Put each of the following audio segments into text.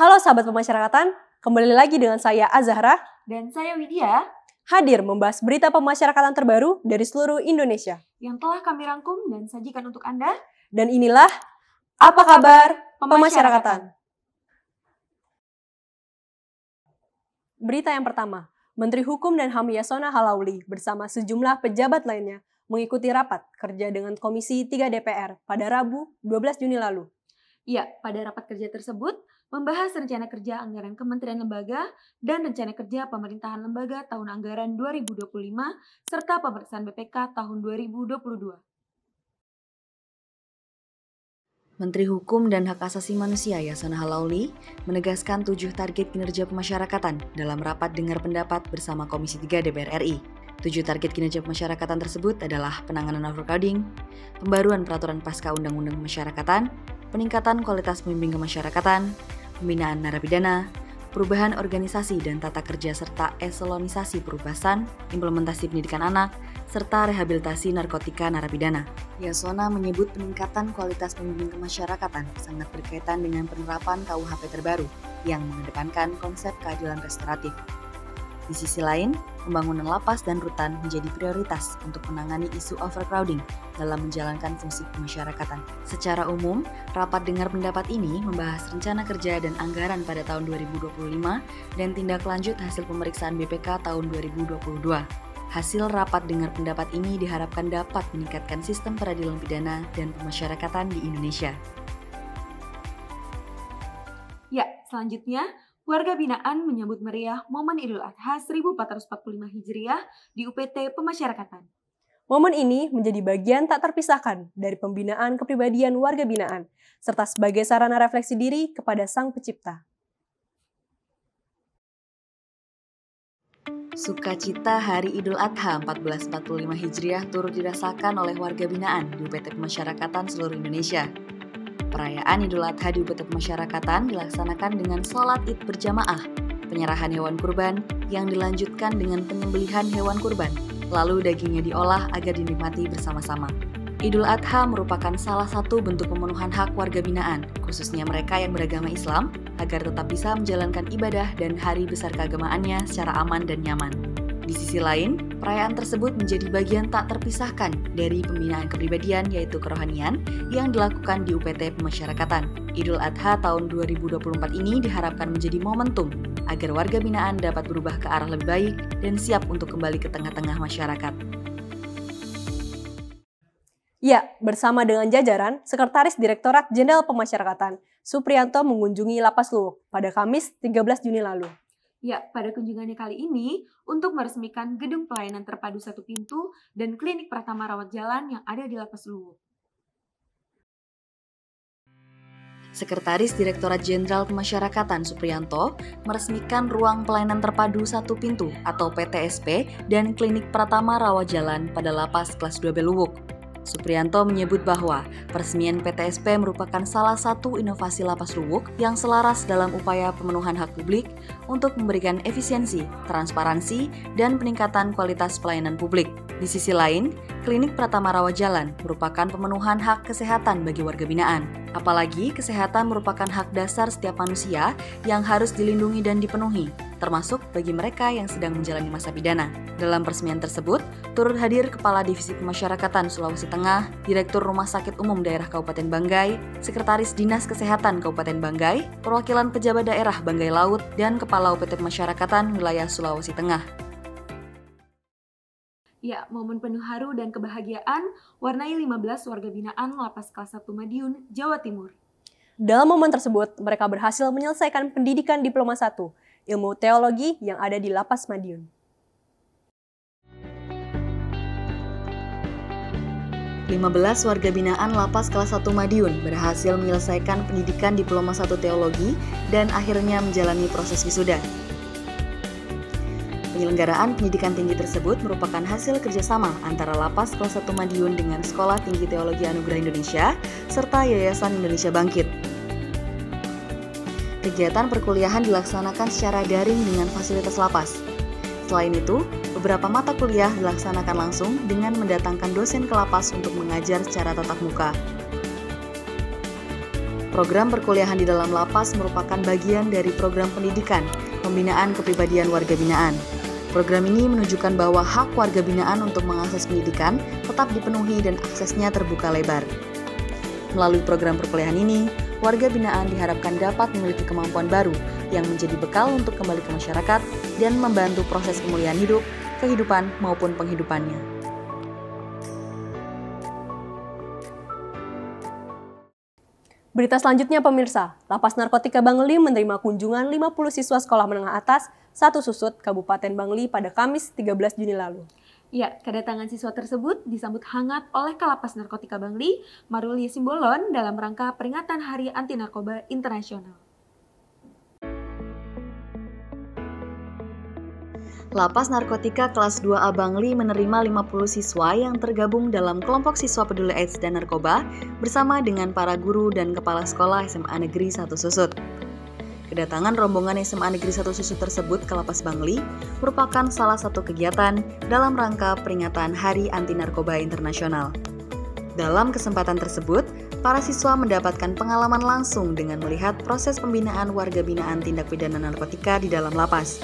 Halo sahabat pemasyarakatan, kembali lagi dengan saya Azahra dan saya Widya, hadir membahas berita pemasyarakatan terbaru dari seluruh Indonesia yang telah kami rangkum dan sajikan untuk Anda. Dan inilah Apa Kabar Pemasyarakatan. Berita yang pertama, Menteri Hukum dan HAM Yasona Halauli bersama sejumlah pejabat lainnya mengikuti rapat kerja dengan Komisi 3 DPR pada Rabu 12 Juni lalu. Ya, pada rapat kerja tersebut membahas rencana kerja anggaran kementerian lembaga dan rencana kerja pemerintahan lembaga tahun anggaran 2025 serta pemeriksaan BPK tahun 2022. Menteri Hukum dan Hak Asasi Manusia Yasona Halauli menegaskan 7 target kinerja pemasyarakatan dalam rapat dengar pendapat bersama Komisi 3 DPR RI. 7 target kinerja pemasyarakatan tersebut adalah penanganan overcrowding, pembaruan peraturan pasca Undang-Undang Pemasyarakatan, peningkatan kualitas pembimbing kemasyarakatan, pembinaan narapidana, perubahan organisasi dan tata kerja serta eselonisasi perubasan, implementasi pendidikan anak, serta rehabilitasi narkotika narapidana. Yasona menyebut peningkatan kualitas pembimbing kemasyarakatan sangat berkaitan dengan penerapan KUHP terbaru yang mengedepankan konsep keadilan restoratif. Di sisi lain, pembangunan lapas dan rutan menjadi prioritas untuk menangani isu overcrowding dalam menjalankan fungsi pemasyarakatan. Secara umum, rapat dengar pendapat ini membahas rencana kerja dan anggaran pada tahun 2025 dan tindak lanjut hasil pemeriksaan BPK tahun 2022. Hasil rapat dengar pendapat ini diharapkan dapat meningkatkan sistem peradilan pidana dan pemasyarakatan di Indonesia. Ya, selanjutnya, warga binaan menyambut meriah momen Idul Adha 1445 Hijriah di UPT Pemasyarakatan. Momen ini menjadi bagian tak terpisahkan dari pembinaan kepribadian warga binaan, serta sebagai sarana refleksi diri kepada Sang Pencipta. Sukacita Hari Idul Adha 1445 Hijriah turut dirasakan oleh warga binaan di UPT Pemasyarakatan seluruh Indonesia. Perayaan Idul Adha di UPT Pemasyarakatan dilaksanakan dengan sholat Id berjamaah, penyerahan hewan kurban yang dilanjutkan dengan penyembelihan hewan kurban, lalu dagingnya diolah agar dinikmati bersama-sama. Idul Adha merupakan salah satu bentuk pemenuhan hak warga binaan, khususnya mereka yang beragama Islam, agar tetap bisa menjalankan ibadah dan hari besar keagamaannya secara aman dan nyaman. Di sisi lain, perayaan tersebut menjadi bagian tak terpisahkan dari pembinaan kepribadian yaitu kerohanian yang dilakukan di UPT Pemasyarakatan. Idul Adha tahun 2024 ini diharapkan menjadi momentum agar warga binaan dapat berubah ke arah lebih baik dan siap untuk kembali ke tengah-tengah masyarakat. Ya, bersama dengan jajaran, Sekretaris Direktorat Jenderal Pemasyarakatan, Supriyanto mengunjungi Lapas Luwuk pada Kamis 13 Juni lalu. Ya, pada kunjungannya kali ini untuk meresmikan gedung pelayanan terpadu satu pintu dan klinik Pratama Rawat Jalan yang ada di Lapas Luwuk. Sekretaris Direktorat Jenderal Pemasyarakatan Supriyanto meresmikan ruang pelayanan terpadu satu pintu atau PTSP dan klinik Pratama Rawat Jalan pada Lapas Kelas 2B Luwuk. Supriyanto menyebut bahwa peresmian PTSP merupakan salah satu inovasi Lapas Luwuk yang selaras dalam upaya pemenuhan hak publik untuk memberikan efisiensi, transparansi, dan peningkatan kualitas pelayanan publik. Di sisi lain, klinik Pratama Rawat Jalan merupakan pemenuhan hak kesehatan bagi warga binaan. Apalagi kesehatan merupakan hak dasar setiap manusia yang harus dilindungi dan dipenuhi, termasuk bagi mereka yang sedang menjalani masa pidana. Dalam peresmian tersebut, turut hadir Kepala Divisi Pemasyarakatan Sulawesi Tengah, Direktur Rumah Sakit Umum Daerah Kabupaten Banggai, Sekretaris Dinas Kesehatan Kabupaten Banggai, perwakilan pejabat daerah Banggai Laut, dan Kepala UPT Pemasyarakatan Wilayah Sulawesi Tengah. Ya, momen penuh haru dan kebahagiaan warnai 15 warga binaan Lapas Kelas 1 Madiun, Jawa Timur. Dalam momen tersebut, mereka berhasil menyelesaikan pendidikan Diploma 1, Ilmu Teologi yang ada di Lapas Madiun. Belas warga binaan Lapas Kelas 1 Madiun berhasil menyelesaikan pendidikan Diploma 1 Teologi dan akhirnya menjalani proses wisuda. Penyelenggaraan pendidikan tinggi tersebut merupakan hasil kerjasama antara Lapas Kelas 1 Madiun dengan Sekolah Tinggi Teologi Anugerah Indonesia serta Yayasan Indonesia Bangkit. Kegiatan perkuliahan dilaksanakan secara daring dengan fasilitas lapas. Selain itu, beberapa mata kuliah dilaksanakan langsung dengan mendatangkan dosen ke lapas untuk mengajar secara tatap muka. Program perkuliahan di dalam lapas merupakan bagian dari program pendidikan, pembinaan kepribadian warga binaan. Program ini menunjukkan bahwa hak warga binaan untuk mengakses pendidikan tetap dipenuhi dan aksesnya terbuka lebar. Melalui program perkuliahan ini, warga binaan diharapkan dapat memiliki kemampuan baru yang menjadi bekal untuk kembali ke masyarakat dan membantu proses pemulihan hidup, kehidupan maupun penghidupannya. Berita selanjutnya pemirsa, Lapas Narkotika Bangli menerima kunjungan 50 siswa sekolah menengah atas 1 Susut Kabupaten Bangli pada Kamis 13 Juni lalu. Ya, kedatangan siswa tersebut disambut hangat oleh Kalapas Narkotika Bangli, Maruli Simbolon dalam rangka peringatan Hari Anti Narkoba Internasional. Lapas Narkotika kelas 2A Bangli menerima 50 siswa yang tergabung dalam kelompok siswa peduli AIDS dan narkoba bersama dengan para guru dan kepala sekolah SMA Negeri 1 Susut. Kedatangan rombongan SMA Negeri 1 Susut tersebut ke Lapas Bangli merupakan salah satu kegiatan dalam rangka peringatan Hari Anti Narkoba Internasional. Dalam kesempatan tersebut, para siswa mendapatkan pengalaman langsung dengan melihat proses pembinaan warga binaan tindak pidana narkotika di dalam lapas.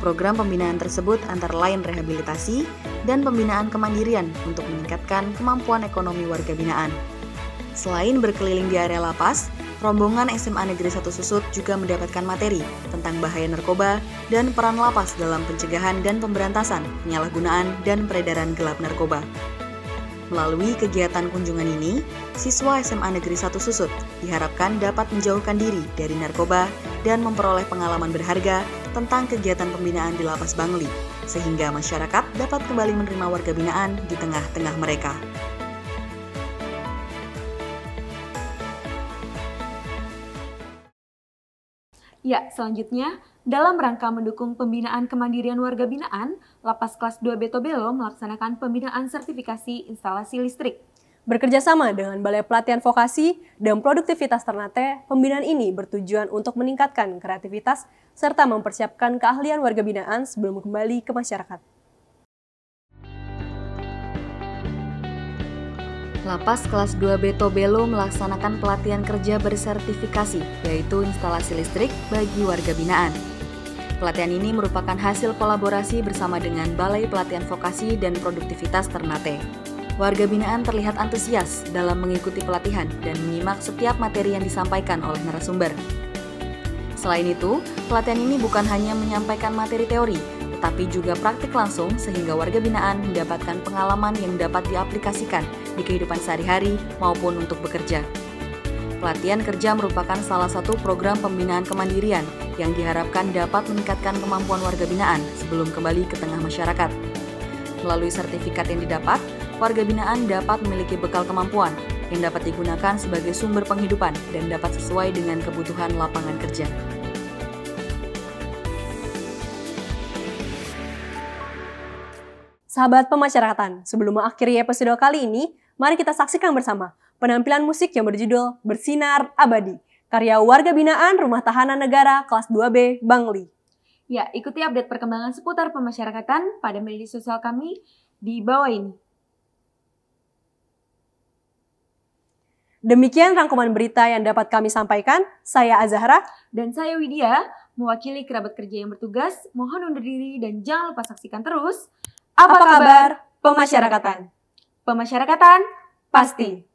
Program pembinaan tersebut antara lain rehabilitasi dan pembinaan kemandirian untuk meningkatkan kemampuan ekonomi warga binaan. Selain berkeliling di area lapas, rombongan SMA Negeri 1 Susut juga mendapatkan materi tentang bahaya narkoba dan peran lapas dalam pencegahan dan pemberantasan penyalahgunaan dan peredaran gelap narkoba. Melalui kegiatan kunjungan ini, siswa SMA Negeri 1 Susut diharapkan dapat menjauhkan diri dari narkoba dan memperoleh pengalaman berharga tentang kegiatan pembinaan di Lapas Bangli, sehingga masyarakat dapat kembali menerima warga binaan di tengah-tengah mereka. Ya, selanjutnya, dalam rangka mendukung pembinaan kemandirian warga binaan, Lapas kelas 2B Tobelo melaksanakan pembinaan sertifikasi instalasi listrik. Bekerjasama dengan Balai Pelatihan Vokasi dan Produktivitas Ternate, pembinaan ini bertujuan untuk meningkatkan kreativitas serta mempersiapkan keahlian warga binaan sebelum kembali ke masyarakat. Lapas kelas 2B Tobelo melaksanakan pelatihan kerja bersertifikasi, yaitu instalasi listrik bagi warga binaan. Pelatihan ini merupakan hasil kolaborasi bersama dengan Balai Pelatihan Vokasi dan Produktivitas Ternate. Warga binaan terlihat antusias dalam mengikuti pelatihan dan menyimak setiap materi yang disampaikan oleh narasumber. Selain itu, pelatihan ini bukan hanya menyampaikan materi teori, tetapi juga praktik langsung sehingga warga binaan mendapatkan pengalaman yang dapat diaplikasikan di kehidupan sehari-hari maupun untuk bekerja. Pelatihan kerja merupakan salah satu program pembinaan kemandirian yang diharapkan dapat meningkatkan kemampuan warga binaan sebelum kembali ke tengah masyarakat. Melalui sertifikat yang didapat, warga binaan dapat memiliki bekal kemampuan yang dapat digunakan sebagai sumber penghidupan dan dapat sesuai dengan kebutuhan lapangan kerja. Sahabat pemasyarakatan, sebelum mengakhiri episode kali ini, mari kita saksikan bersama penampilan musik yang berjudul Bersinar Abadi, karya warga binaan Rumah Tahanan Negara kelas 2B Bangli. Ya, ikuti update perkembangan seputar pemasyarakatan pada media sosial kami di bawah ini. Demikian rangkuman berita yang dapat kami sampaikan. Saya Azahra dan saya Widya, mewakili kerabat kerja yang bertugas. Mohon undur diri dan jangan lupa saksikan terus Apa Kabar Pemasyarakatan. Pemasyarakatan pasti.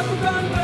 lakukan